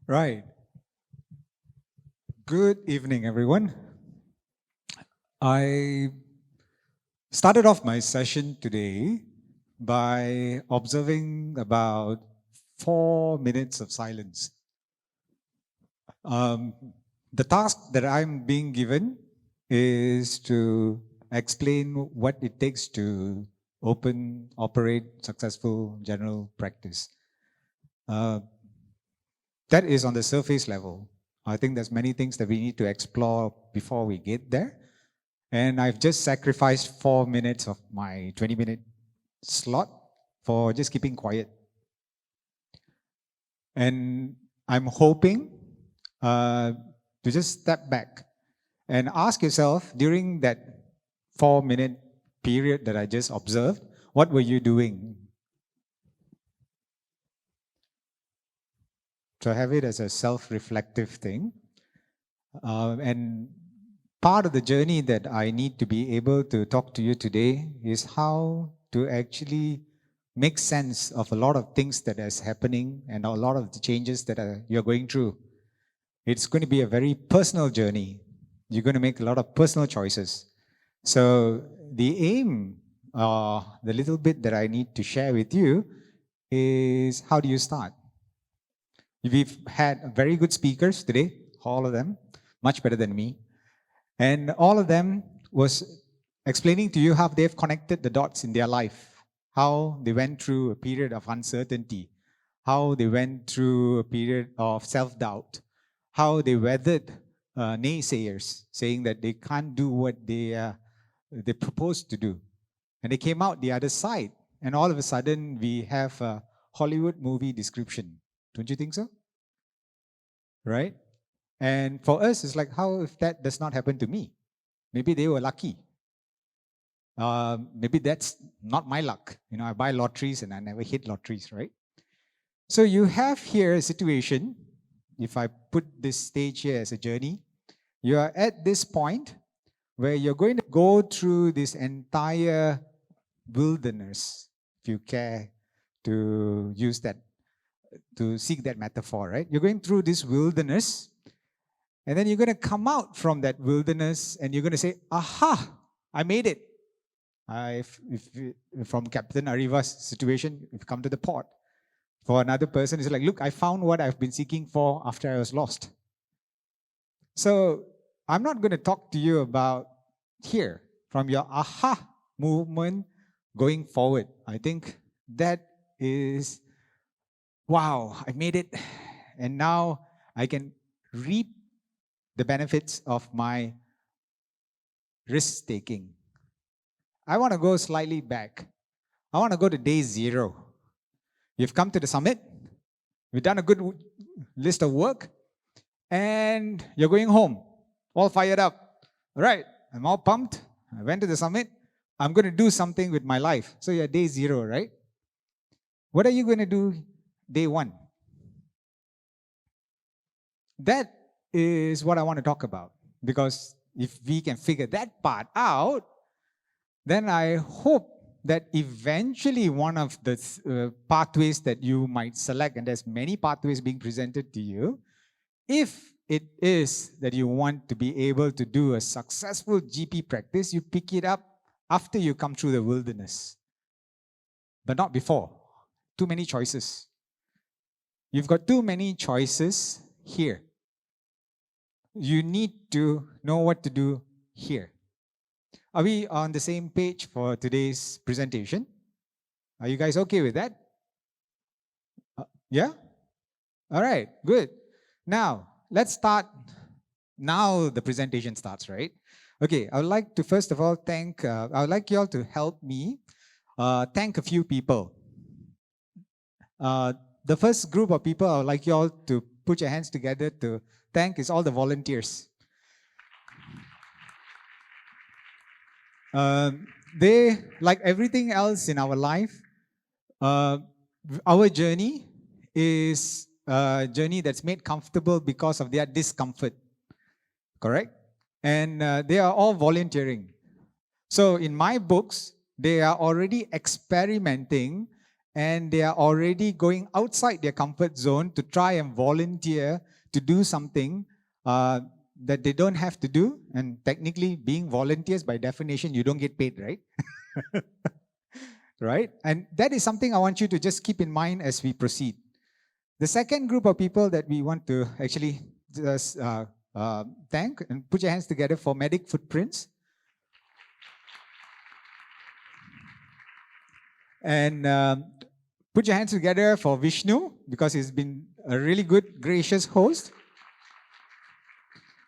Right. Good evening, everyone. I started off my session today by observing about 4 minutes of silence. Um, the task that I'm being given is to explain what it takes to operate successful general practice. Uh, that is on the surface level. I think there's many things that we need to explore before we get there. And I've just sacrificed 4 minutes of my 20-minute slot for just keeping quiet. And I'm hoping to just step back and ask yourself during that 4-minute period that I just observed, what were you doing? So have it as a self-reflective thing. And part of the journey that I need to be able to talk to you today is how to actually make sense of a lot of things that is happening and a lot of the changes that you're going through. It's going to be a very personal journey. You're going to make a lot of personal choices. So the aim, the little bit that I need to share with you is how do you start? We've had very good speakers today, all of them, much better than me. And all of them was explaining to you how they've connected the dots in their life, how they went through a period of uncertainty, how they went through a period of self-doubt, how they weathered naysayers saying that they can't do what they proposed to do. And they came out the other side. And all of a sudden, we have a Hollywood movie description. Don't you think so? Right? And for us, it's like, how if that does not happen to me? Maybe they were lucky. Maybe that's not my luck. You know, I buy lotteries and I never hit lotteries, right? So you have here a situation, if I put this stage here as a journey, you are at this point where you're going to go through this entire wilderness, if you care to use that, to seek that metaphor, right? You're going through this wilderness, and then you're going to come out from that wilderness and you're going to say, aha, I made it. From Captain Ariva's situation, if you come to the port. For another person, it's like, look, I found what I've been seeking for after I was lost. So I'm not going to talk to you about here, from your aha movement going forward. I think that is, wow, I made it. And now I can reap the benefits of my risk-taking. I want to go slightly back. I want to go to day 0. You've come to the summit. We've done a good list of work. And you're going home, all fired up. All right, I'm all pumped. I went to the summit. I'm going to do something with my life. So you're day 0, right? What are you going to do day 1? That is what I want to talk about. Because if we can figure that part out, then I hope that eventually one of the pathways that you might select, and there's many pathways being presented to you, if it is that you want to be able to do a successful GP practice, you pick it up after you come through the wilderness, but not before. Too many choices. You've got too many choices here. You need to know what to do here. Are we on the same page for today's presentation? Are you guys okay with that? Yeah? All right, good. Now, let's start. Now the presentation starts, right? Okay, I would like to first of all thank, I would like you all to help me thank a few people. The first group of people I would like you all to put your hands together to thank is all the volunteers. They, like everything else in our life, our journey is a journey that's made comfortable because of their discomfort, correct? And they are all volunteering. So in my books, they are already experimenting and they are already going outside their comfort zone to try and volunteer to do something that they don't have to do. And technically, being volunteers, by definition, you don't get paid, right? Right? And that is something I want you to just keep in mind as we proceed. The second group of people that we want to actually just thank, and put your hands together for Medic Footprints. And put your hands together for Vishnu, because he's been a really good, gracious host.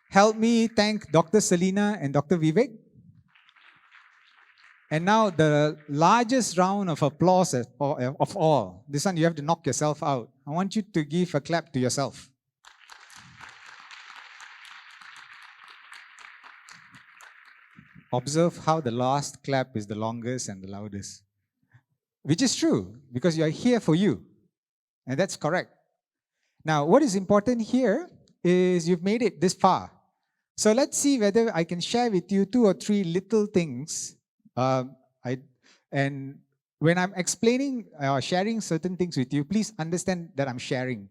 Help me thank Dr. Selina and Dr. Vivek. And now the largest round of applause of all. This one you have to knock yourself out. I want you to give a clap to yourself. Observe how the last clap is the longest and the loudest. Which is true, because you are here for you. And that's correct. Now, what is important here is you've made it this far. So let's see whether I can share with you 2 or 3 little things. And when I'm explaining or sharing certain things with you, please understand that I'm sharing.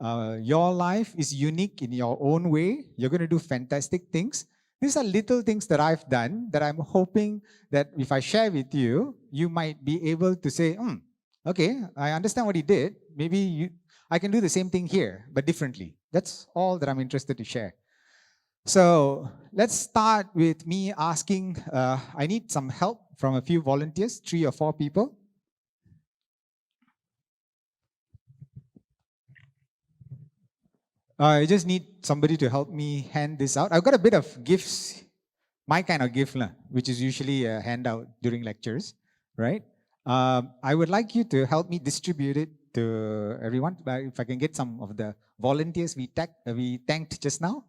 Your life is unique in your own way. You're going to do fantastic things. These are little things that I've done that I'm hoping that if I share with you, you might be able to say, okay, I understand what he did. Maybe I can do the same thing here, but differently. That's all that I'm interested to share. So let's start with me asking, I need some help from a few volunteers, 3 or 4 people. I just need somebody to help me hand this out. I've got a bit of gifts, my kind of gift, which is usually a handout during lectures, right? I would like you to help me distribute it to everyone. If I can get some of the volunteers we thanked just now.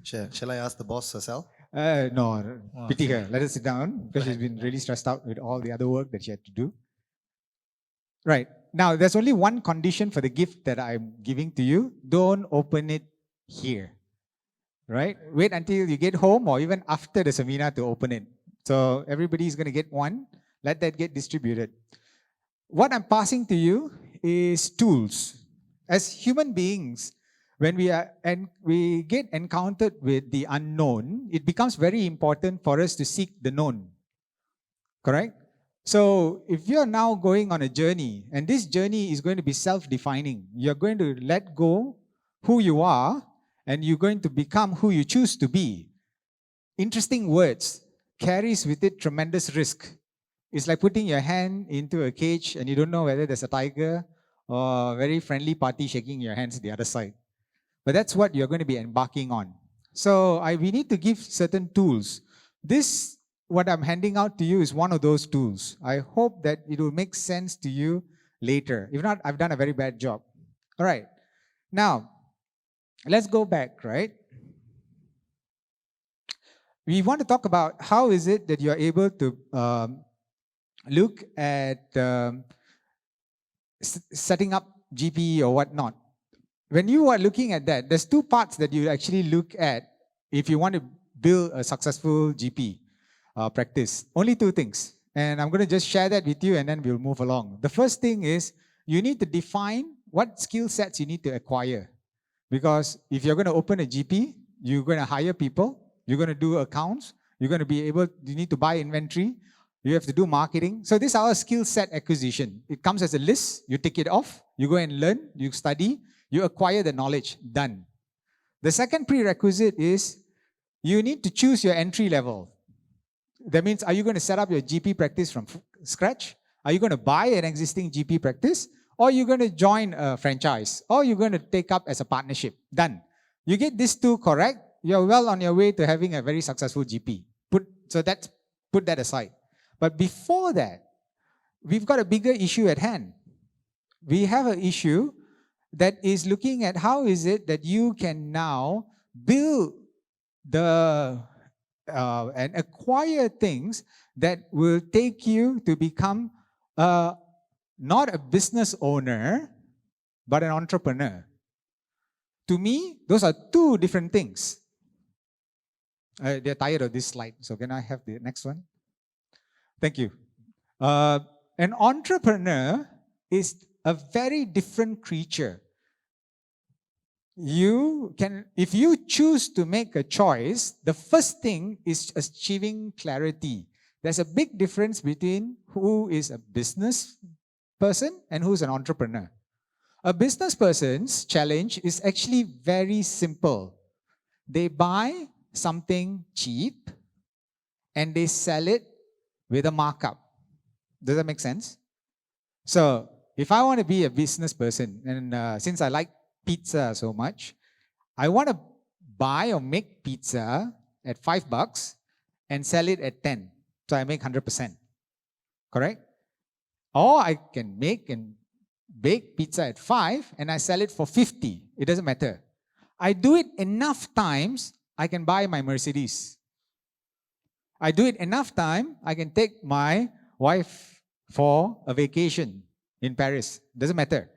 Shall I ask the boss herself? No, pity her. Let her sit down, because she's been really stressed out with all the other work that she had to do. Right. Now, there's only one condition for the gift that I'm giving to you. Don't open it here. Right? Wait until you get home or even after the seminar to open it. So everybody's going to get one. Let that get distributed. What I'm passing to you is tools. As human beings, when we get encountered with the unknown, it becomes very important for us to seek the known. Correct? So if you're now going on a journey, and this journey is going to be self-defining, you're going to let go who you are, and you're going to become who you choose to be. Interesting words carries with it tremendous risk. It's like putting your hand into a cage and you don't know whether there's a tiger or a very friendly party shaking your hands the other side. But that's what you're going to be embarking on. So we need to give certain tools. This, what I'm handing out to you, is one of those tools. I hope that it will make sense to you later. If not, I've done a very bad job. All right. Now, let's go back, right? We want to talk about how is it that you're able to look at setting up GP or whatnot. When you are looking at that, there's 2 parts that you actually look at if you want to build a successful GP practice. Only 2 things. And I'm going to just share that with you and then we'll move along. The first thing is you need to define what skill sets you need to acquire. Because if you're going to open a GP, you're going to hire people, you're going to do accounts, you need to buy inventory, you have to do marketing. So this is our skill set acquisition. It comes as a list, you tick it off, you go and learn, you study, you acquire the knowledge, done. The second prerequisite is you need to choose your entry level. That means, are you going to set up your GP practice from scratch? Are you going to buy an existing GP practice? Or are you going to join a franchise? Or you're going to take up as a partnership? Done. You get these 2 correct, you're well on your way to having a very successful GP. Put that aside. But before that, we've got a bigger issue at hand. We have an issue that is looking at how is it that you can now build and acquire things that will take you to become not a business owner, but an entrepreneur. To me, those are 2 different things. They're tired of this slide, so can I have the next one? Thank you. An entrepreneur is a very different creature. If you choose to make a choice, the first thing is achieving clarity. There's a big difference between who is a business person and who's an entrepreneur. A business person's challenge is actually very simple. They buy something cheap and they sell it with a markup. Does that make sense? So, if I want to be a business person, and since I like pizza so much, I want to buy or make pizza at $5 and sell it at 10. So I make 100%. Correct? Or I can make and bake pizza at 5 and I sell it for 50. It doesn't matter. I do it enough times, I can buy my Mercedes. I do it enough time, I can take my wife for a vacation in Paris. Doesn't matter.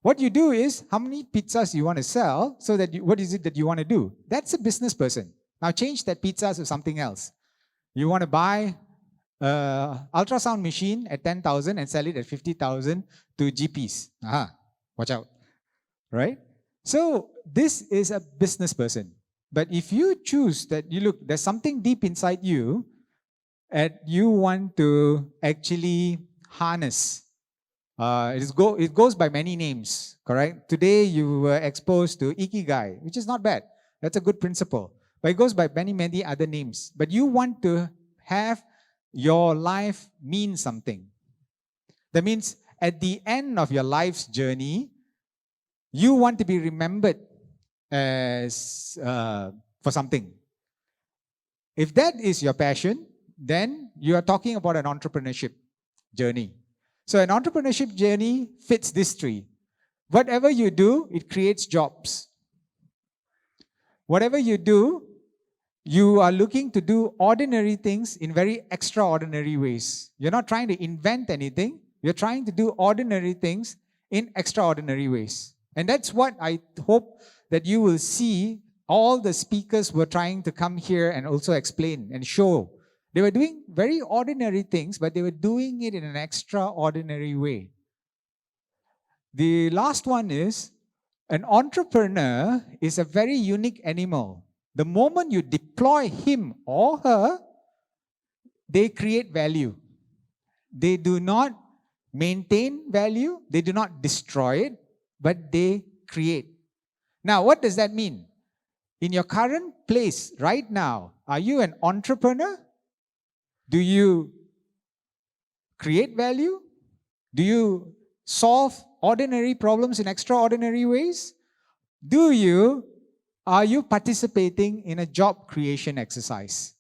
What you do is, how many pizzas you want to sell, so that what is it that you want to do? That's a business person. Now change that pizza to something else. You want to buy an ultrasound machine at 10,000 and sell it at 50,000 to GPs. Watch out. Right? So this is a business person. But if you choose that, there's something deep inside you that you want to actually harness. It goes by many names, correct? Today you were exposed to Ikigai, which is not bad. That's a good principle. But it goes by many, many other names. But you want to have your life mean something. That means at the end of your life's journey, you want to be remembered as for something. If that is your passion, then you are talking about an entrepreneurship journey. So an entrepreneurship journey fits this tree. Whatever you do, it creates jobs. Whatever you do, you are looking to do ordinary things in very extraordinary ways. You're not trying to invent anything. You're trying to do ordinary things in extraordinary ways. And that's what I hope that you will see all the speakers were trying to come here and also explain and show. They were doing very ordinary things, but they were doing it in an extraordinary way. The last one is, an entrepreneur is a very unique animal. The moment you deploy him or her, they create value. They do not maintain value, they do not destroy it, but they create. Now, what does that mean? In your current place right now, are you an entrepreneur? Do you create value? Do you solve ordinary problems in extraordinary ways? Are you participating in a job creation exercise?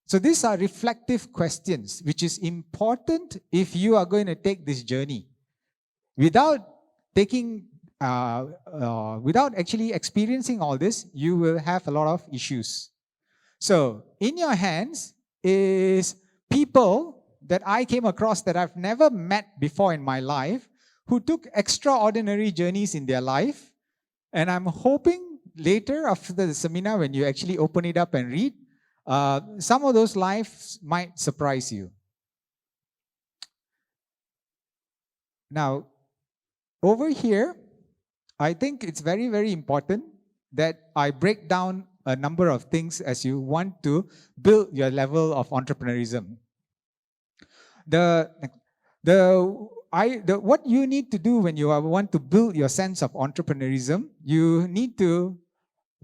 So these are reflective questions, which is important if you are going to take this journey. Without actually experiencing all this, you will have a lot of issues. So in your hands is people that I came across that I've never met before in my life, who took extraordinary journeys in their life. And I'm hoping later, after the seminar, when you actually open it up and read, some of those lives might surprise you. Now, over here, I think it's very, very important that I break down a number of things as you want to build your level of entrepreneurism. What you need to do when you want to build your sense of entrepreneurism, you need to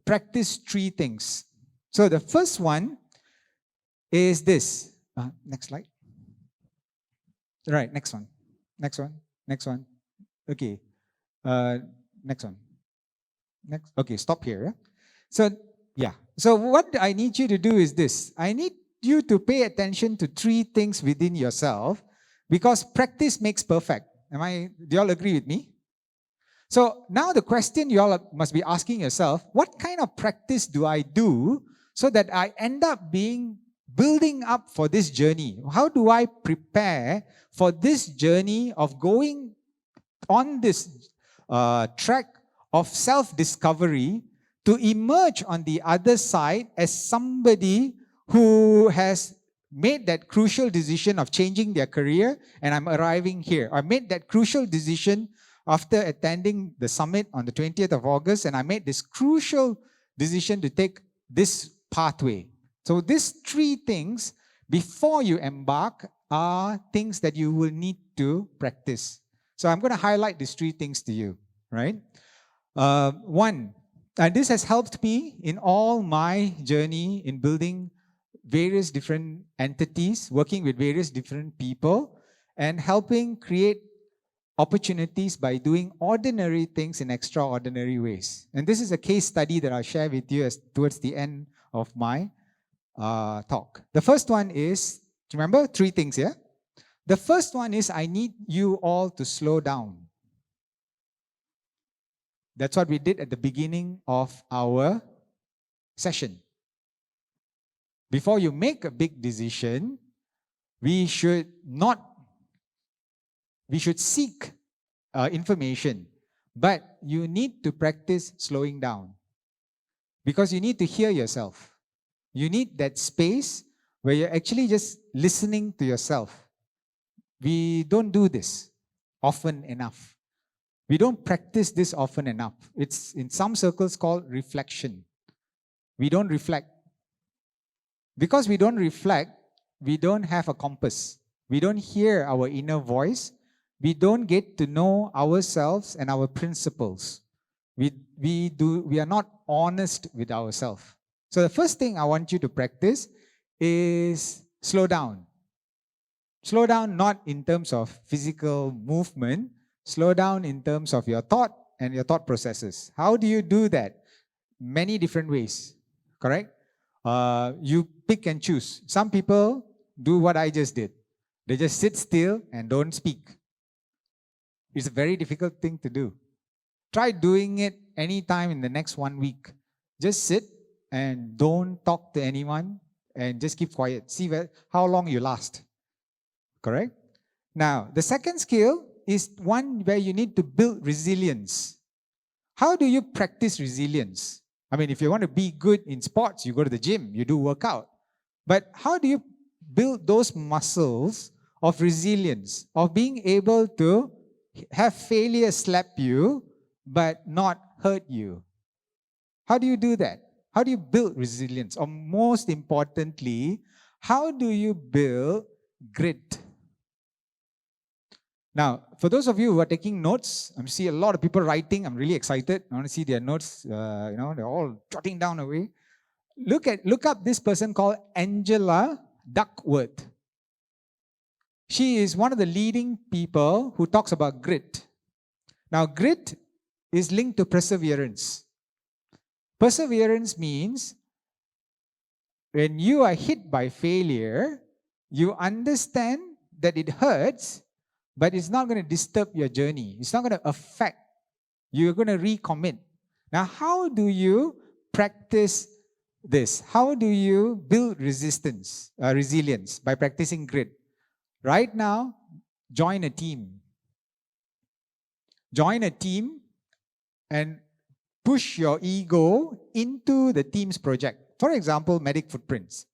practice 3 things. So the first one is this. Next slide. Right, next one. Okay. Next one. Okay, stop here. So what I need you to do is this. I need you to pay attention to 3 things within yourself, because practice makes perfect. Do you all agree with me? So now the question you all must be asking yourself, what kind of practice do I do so that I end up building up for this journey? How do I prepare for this journey of going on this track of self-discovery to emerge on the other side as somebody who has made that crucial decision of changing their career and I'm arriving here. I made that crucial decision after attending the summit on the 20th of August, and I made this crucial decision to take this pathway. So these three things before you embark are things that you will need to practice. So I'm going to highlight these three things to you, right? One, and this has helped me in all my journey in building various different entities, working with various different people, and helping create opportunities by doing ordinary things in extraordinary ways. And this is a case study that I'll share with you towards the end of my talk. The first one is, remember, three things here. The first one is I need you all to slow down. That's what we did at the beginning of our session. Before you make a big decision, we should seek information, but you need to practice slowing down because you need to hear yourself. You need that space where you're actually just listening to yourself. We don't do this often enough. We don't practice this often enough. It's in some circles called reflection. We don't reflect. Because we don't reflect, we don't have a compass. We don't hear our inner voice. We don't get to know ourselves and our principles. We are not honest with ourselves. So the first thing I want you to practice is slow down. Slow down not in terms of physical movement, slow down in terms of your thought and your thought processes. How do you do that? Many different ways, correct? You pick and choose. Some people do what I just did. They just sit still and don't speak. It's a very difficult thing to do. Try doing it anytime in the next 1 week. Just sit and don't talk to anyone and just keep quiet. See how long you last. Correct? Now, the second skill is one where you need to build resilience. How do you practice resilience? I mean, if you want to be good in sports, you go to the gym, you do workout. But how do you build those muscles of resilience, of being able to have failure slap you, but not hurt you? How do you do that? How do you build resilience? Or most importantly, how do you build grit? Now, for those of you who are taking notes, I see a lot of people writing. I'm really excited. I want to see their notes. They're all jotting down away. Look up this person called Angela Duckworth. She is one of the leading people who talks about grit. Now, grit is linked to perseverance. Perseverance means when you are hit by failure, you understand that it hurts, but it's not going to disturb your journey. It's not going to affect. You're going to recommit. Now, how do you practice this? How do you build resilience? By practicing grit. Right now, join a team. Join a team and push your ego into the team's project. For example, Medic Footprints.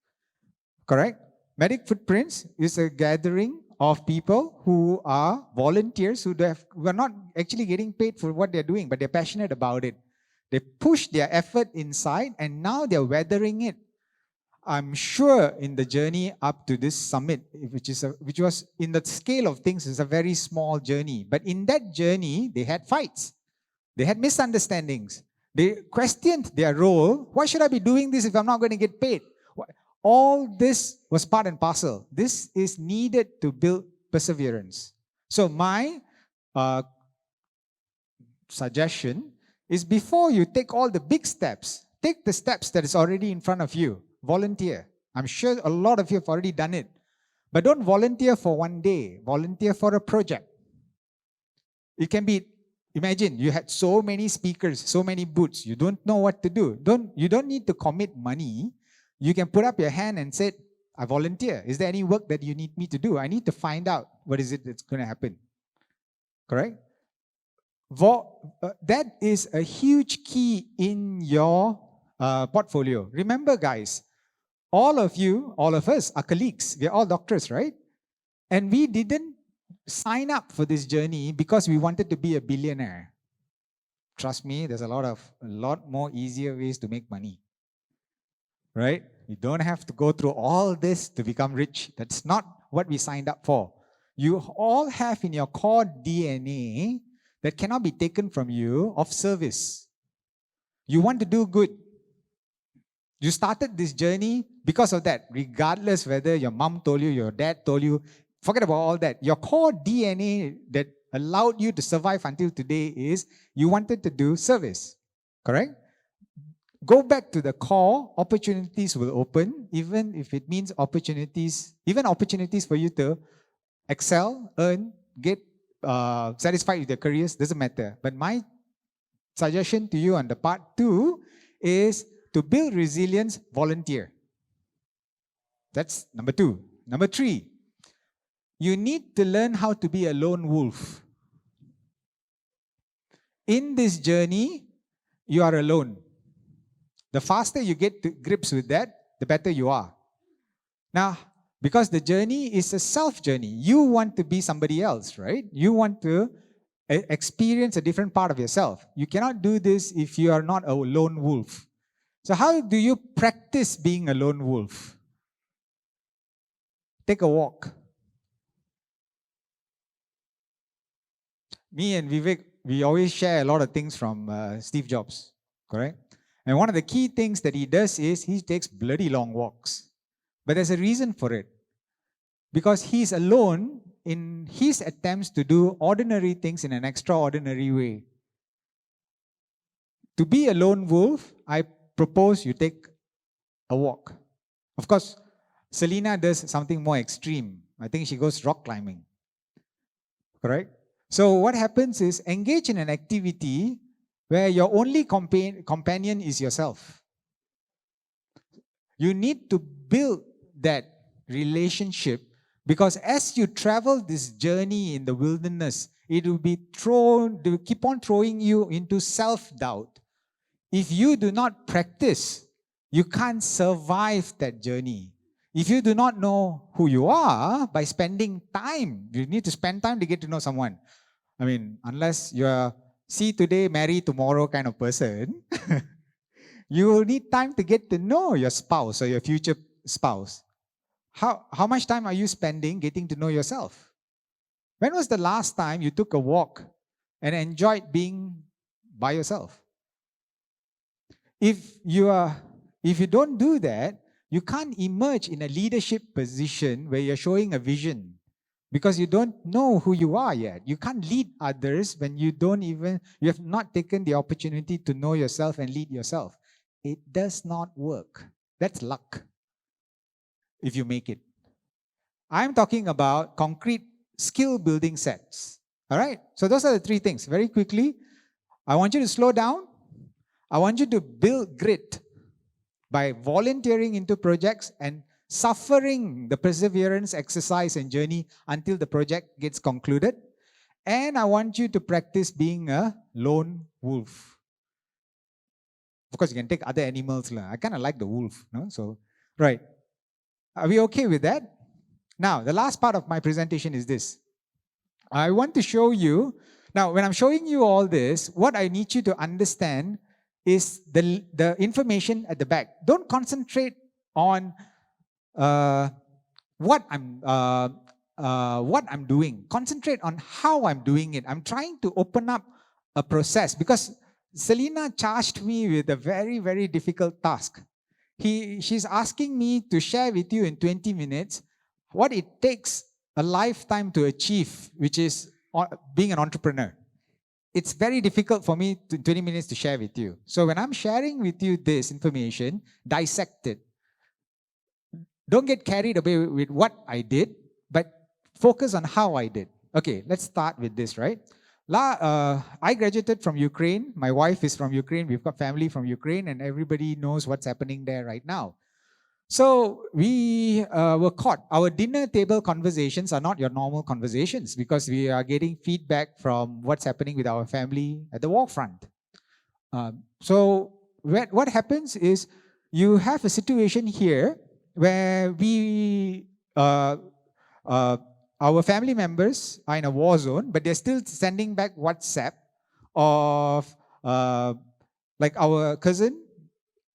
Correct? Medic Footprints is a gathering of people who are volunteers who are not actually getting paid for what they're doing, but they're passionate about it. They push their effort inside and now they're weathering it. I'm sure in the journey up to this summit, which was in the scale of things, is a very small journey. But in that journey, they had fights. They had misunderstandings. They questioned their role. Why should I be doing this if I'm not going to get paid? All this was part and parcel. This is needed to build perseverance. So my suggestion is before you take all the big steps, take the steps that is already in front of you. Volunteer. I'm sure a lot of you have already done it. But don't volunteer for 1 day. Volunteer for a project. It can be, imagine you had so many speakers, so many booths. You don't know what to do. You don't need to commit money. You can put up your hand and say, I volunteer. Is there any work that you need me to do? I need to find out what is it that's going to happen. Correct? That is a huge key in your portfolio. Remember, guys, all of you, all of us are colleagues. We're all doctors, right? And we didn't sign up for this journey because we wanted to be a billionaire. Trust me, there's a lot more easier ways to make money. Right? You don't have to go through all this to become rich. That's not what we signed up for. You all have in your core DNA that cannot be taken from you of service. You want to do good. You started this journey because of that, regardless whether your mom told you, your dad told you. Forget about all that. Your core DNA that allowed you to survive until today is you wanted to do service. Correct? Go back to the core, opportunities will open, even if it means opportunities for you to excel, earn, get satisfied with your careers, doesn't matter. But my suggestion to you on the part 2 is to build resilience, volunteer. That's number 2. Number 3, you need to learn how to be a lone wolf. In this journey, you are alone. The faster you get to grips with that, the better you are. Now, because the journey is a self journey, you want to be somebody else, right? You want to experience a different part of yourself. You cannot do this if you are not a lone wolf. So how do you practice being a lone wolf? Take a walk. Me and Vivek, we always share a lot of things from Steve Jobs, correct? And one of the key things that he does is he takes bloody long walks. But there's a reason for it. Because he's alone in his attempts to do ordinary things in an extraordinary way. To be a lone wolf, I propose you take a walk. Of course, Selena does something more extreme. I think she goes rock climbing. Correct? So what happens is engage in an activity where your only companion is yourself. You need to build that relationship because as you travel this journey in the wilderness, it will keep on throwing you into self-doubt. If you do not practice, you can't survive that journey. If you do not know who you are by spending time, you need to spend time to get to know someone. I mean, unless you're see today, marry tomorrow kind of person, you will need time to get to know your spouse or your future spouse. How much time are you spending getting to know yourself? When was the last time you took a walk and enjoyed being by yourself? If you don't do that, you can't emerge in a leadership position where you're showing a vision. Because you don't know who you are yet. You can't lead others when you have not taken the opportunity to know yourself and lead yourself. It does not work. That's luck, if you make it. I'm talking about concrete skill building sets. All right? So those are the 3 things. Very quickly, I want you to slow down. I want you to build grit by volunteering into projects and suffering the perseverance, exercise, and journey until the project gets concluded. And I want you to practice being a lone wolf. Of course, you can take other animals. I kind of like the wolf. No? So, right. Are we okay with that? Now, the last part of my presentation is this. I want to show you, now when I'm showing you all this, what I need you to understand is the information at the back. Don't concentrate on what I'm doing. Concentrate on how I'm doing it. I'm trying to open up a process because Selena charged me with a very, very difficult task. She's asking me to share with you in 20 minutes what it takes a lifetime to achieve, which is being an entrepreneur. It's very difficult for me in 20 minutes to share with you. So when I'm sharing with you this information, dissect it. Don't get carried away with what I did, but focus on how I did. Okay, let's start with this, right? I graduated from Ukraine. My wife is from Ukraine. We've got family from Ukraine, and everybody knows what's happening there right now. So we were caught. Our dinner table conversations are not your normal conversations because we are getting feedback from what's happening with our family at the war front. So what happens is you have a situation here where our family members are in a war zone, but they're still sending back WhatsApp of like our cousin.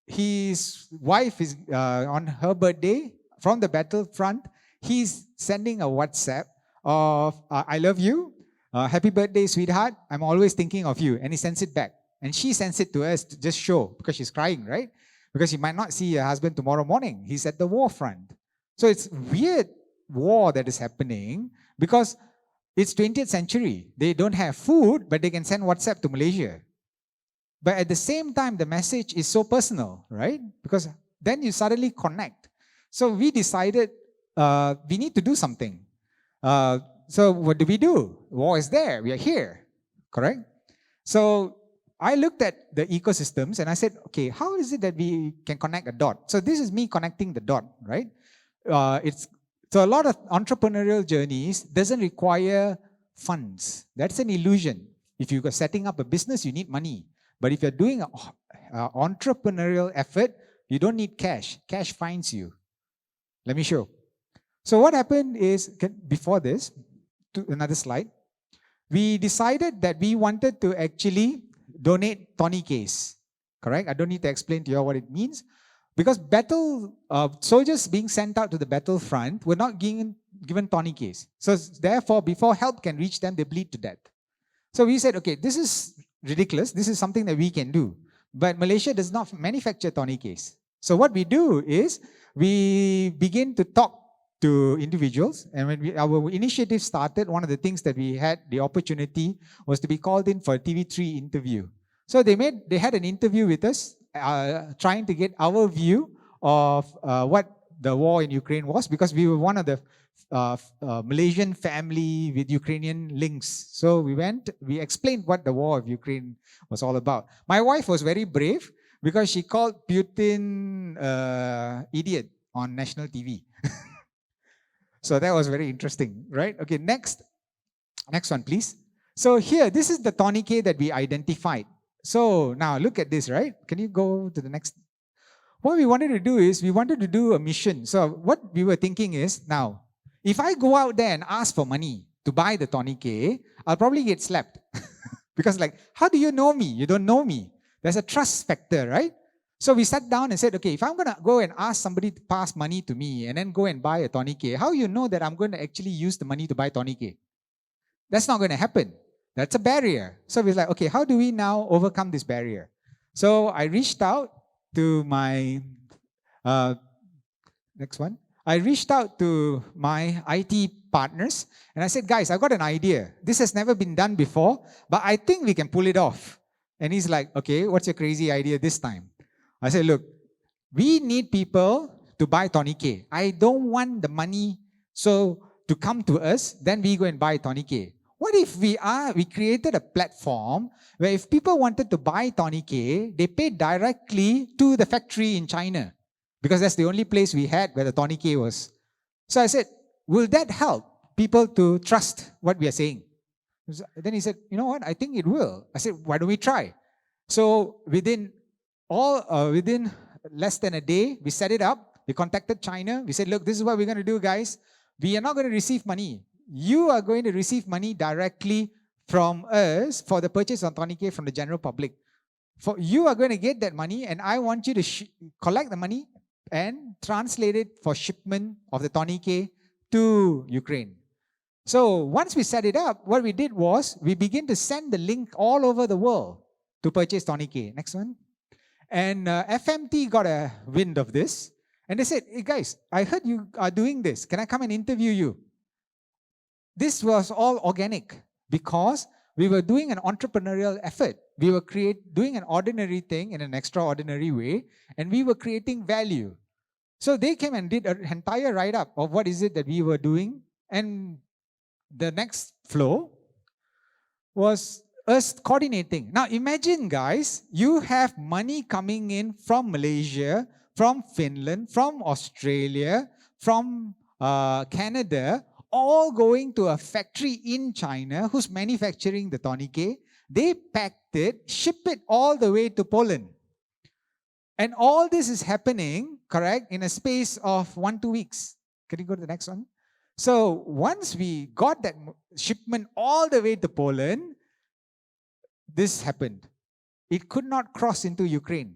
His wife is on her birthday from the battlefront. He's sending a WhatsApp of "I love you, happy birthday, sweetheart. I'm always thinking of you," and he sends it back. And she sends it to us to just show because she's crying, right? Because she might not see her husband tomorrow morning. He's at the war front. So it's weird war that is happening because it's 20th century. They don't have food, but they can send WhatsApp to Malaysia. But at the same time, the message is so personal, right? Because then you suddenly connect. So we decided we need to do something. So what do? War is there. We are here, correct? So I looked at the ecosystems and I said, okay, how is it that we can connect a dot? So this is me connecting the dot, right? So a lot of entrepreneurial journeys doesn't require funds. That's an illusion. If you're setting up a business, you need money. But if you're doing an entrepreneurial effort, you don't need cash. Cash finds you. Let me show. So what happened is, before this, to another slide, we decided that we wanted to actually donate Tony case. Correct? I don't need to explain to you what it means. Because soldiers being sent out to the battlefront were not given Tony case. So therefore, before help can reach them, they bleed to death. So we said, okay, this is ridiculous. This is something that we can do. But Malaysia does not manufacture Tony case. So what we do is we begin to talk to individuals. And when our initiative started, one of the things that we had the opportunity was to be called in for a TV3 interview. So they had an interview with us, trying to get our view of what the war in Ukraine was, because we were one of the Malaysian family with Ukrainian links. So we explained what the war of Ukraine was all about. My wife was very brave because she called Putin idiot on national TV. So that was very interesting, right? Okay, next one, please. So here, this is the tourniquet that we identified. So now look at this, right? Can you go to the next? What we wanted to do is we wanted to do a mission. So what we were thinking is, now, if I go out there and ask for money to buy the tourniquet, I'll probably get slapped. Because like, how do you know me? You don't know me. There's a trust factor, right? So we sat down and said, okay, if I'm going to go and ask somebody to pass money to me and then go and buy a tourniquet, how you know that I'm going to actually use the money to buy tourniquet? That's not going to happen. That's a barrier. So we're like, okay, how do we now overcome this barrier? So I reached out to my, next one. I reached out to my IT partners and I said, guys, I've got an idea. This has never been done before, but I think we can pull it off. And he's like, okay, what's your crazy idea this time? I said, look, we need people to buy tourniquet. I don't want the money to come to us, then we go and buy tourniquet. What if we created a platform where if people wanted to buy tourniquet, they pay directly to the factory in China, because that's the only place we had where the tourniquet was. So I said, will that help people to trust what we are saying? Then he said, you know what, I think it will. I said, why don't we try? So within less than a day, we set it up. We contacted China. We said, look, this is what we're going to do, guys. We are not going to receive money. You are going to receive money directly from us for the purchase of tourniquet from the general public. You are going to get that money, and I want you to collect the money and translate it for shipment of the tourniquet to Ukraine. So once we set it up, what we did was we began to send the link all over the world to purchase tourniquet. Next one. And FMT got a wind of this, and they said, hey guys, I heard you are doing this. Can I come and interview you? This was all organic because we were doing an entrepreneurial effort. We were doing an ordinary thing in an extraordinary way, and we were creating value. So they came and did an entire write-up of what is it that we were doing. And the next flow was us coordinating. Now imagine, guys, you have money coming in from Malaysia, from Finland, from Australia, from Canada, all going to a factory in China who's manufacturing the tourniquet. They packed it, shipped it all the way to Poland. And all this is happening, correct, in a space of 1-2 weeks. Can you go to the next one? So once we got that shipment all the way to Poland, this happened. It could not cross into Ukraine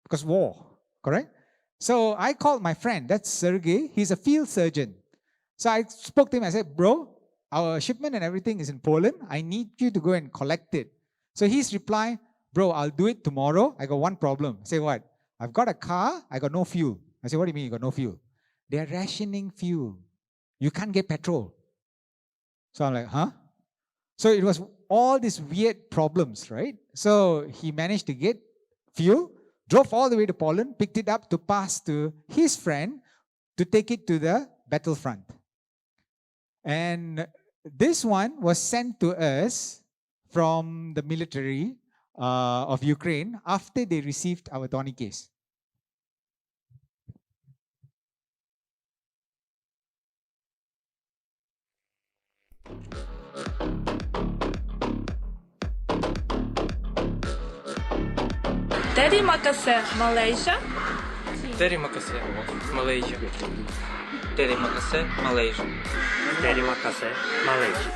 because war, correct? So I called my friend, that's Sergey, he's a field surgeon. So I spoke to him, I said, bro, our shipment and everything is in Poland. I need you to go and collect it. So his reply, bro, I'll do it tomorrow. I got one problem. I say, what? I've got a car, I got no fuel. I say, what do you mean you got no fuel? They're rationing fuel. You can't get petrol. So I'm like, huh? So it was all these weird problems, right? So he managed to get fuel, drove all the way to Poland, picked it up to pass to his friend to take it to the battlefront. And this one was sent to us from the military of Ukraine after they received our tourniquets. Terima kasih, Malaysia. Terima kasih, Malaysia. Terima kasih, Malaysia. Terima kasih, Malaysia.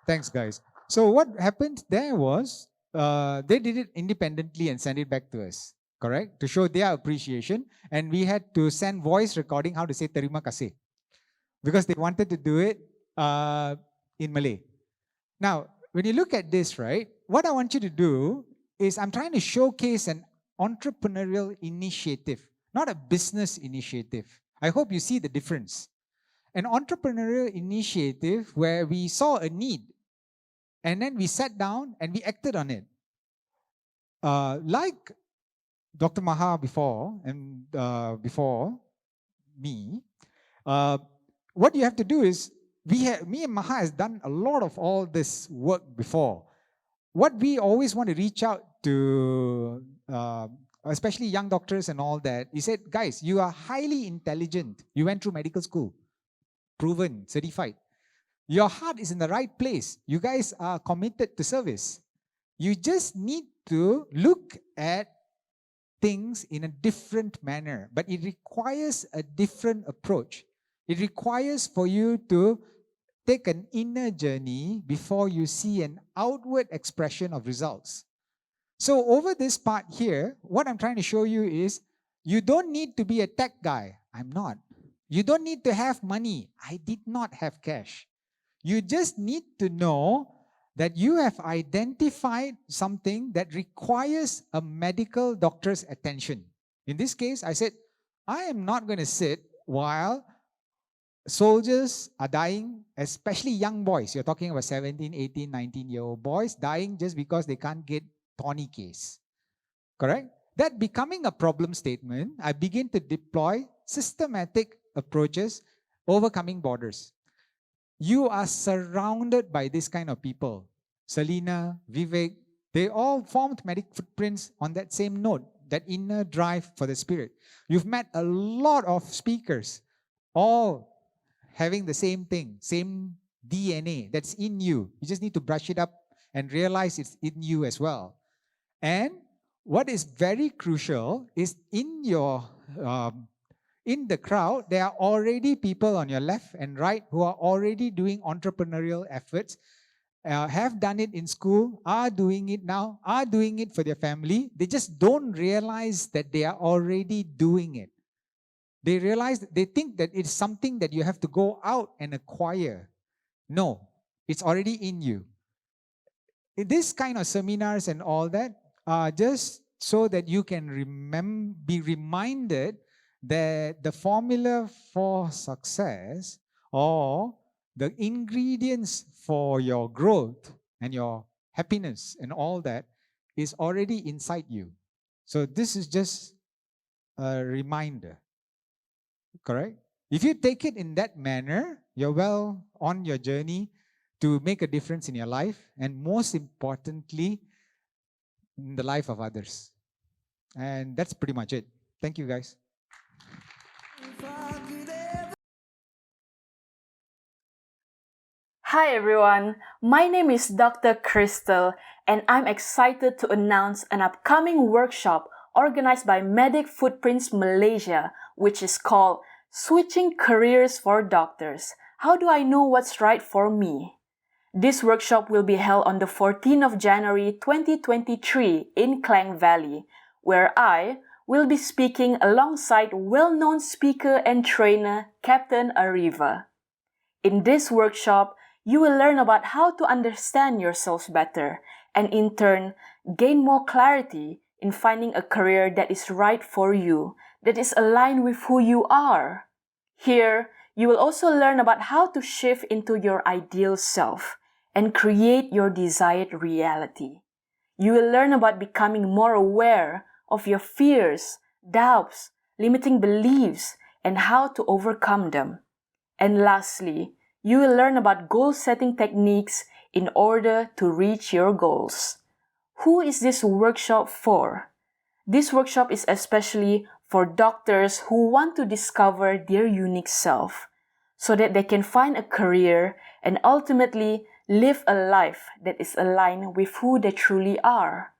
Thanks, guys. So what happened there was they did it independently and sent it back to us, correct? To show their appreciation. And we had to send voice recording how to say terima kasih because they wanted to do it in Malay. Now, when you look at this, right, what I want you to do is I'm trying to showcase an entrepreneurial initiative, not a business initiative. I hope you see the difference. An entrepreneurial initiative where we saw a need and then we sat down and we acted on it. Like Dr. Maha before and before me, what you have to do is, me and Maha has done a lot of all this work before. What we always want to reach out to, especially young doctors and all that, he said, guys, you are highly intelligent. You went through medical school, proven, certified. Your heart is in the right place. You guys are committed to service. You just need to look at things in a different manner, but it requires a different approach. It requires for you to take an inner journey before you see an outward expression of results. So over this part here, what I'm trying to show you is you don't need to be a tech guy. I'm not. You don't need to have money. I did not have cash. You just need to know that you have identified something that requires a medical doctor's attention. In this case, I said, I am not going to sit while soldiers are dying, especially young boys. You're talking about 17, 18, 19-year-old boys dying just because they can't get tourniquets. Correct? That becoming a problem statement, I begin to deploy systematic approaches overcoming borders. You are surrounded by this kind of people. Selina, Vivek, they all formed medic footprints on that same note, that inner drive for the spirit. You've met a lot of speakers, all having the same thing, same DNA that's in you. You just need to brush it up and realize it's in you as well. And what is very crucial is in your in the crowd, there are already people on your left and right who are already doing entrepreneurial efforts, have done it in school, are doing it now, are doing it for their family. They just don't realize that they are already doing it. They realize, they think that it's something that you have to go out and acquire. No, it's already in you. This kind of seminars and all that are just so that you can be reminded that the formula for success or the ingredients for your growth and your happiness and all that is already inside you. So this is just a reminder, correct? If you take it in that manner, you're well on your journey to make a difference in your life, and most importantly, in the life of others. And that's pretty much it. Thank you, guys. Hi everyone, my name is Dr. Crystal and I'm excited to announce an upcoming workshop organized by Medic Footprints Malaysia, which is called Switching Careers for Doctors. How do I know what's right for me? This workshop will be held on the 14th of January 2023 in Klang Valley, where I will be speaking alongside well-known speaker and trainer Capt Ariva. In this workshop, you will learn about how to understand yourselves better and in turn gain more clarity in finding a career that is right for you, that is aligned with who you are. Here, you will also learn about how to shift into your ideal self and create your desired reality. You will learn about becoming more aware of your fears, doubts, limiting beliefs, and how to overcome them. And lastly, you will learn about goal-setting techniques in order to reach your goals. Who is this workshop for? This workshop is especially for doctors who want to discover their unique self, so that they can find a career and ultimately live a life that is aligned with who they truly are.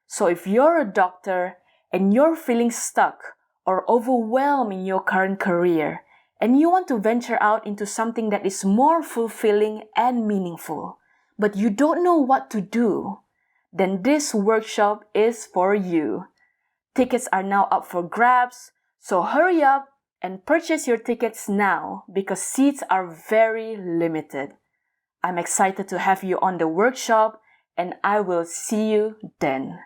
So if you're a doctor and you're feeling stuck or overwhelmed in your current career, and you want to venture out into something that is more fulfilling and meaningful, but you don't know what to do, then this workshop is for you. Tickets are now up for grabs, so hurry up and purchase your tickets now because seats are very limited. I'm excited to have you on the workshop and I will see you then.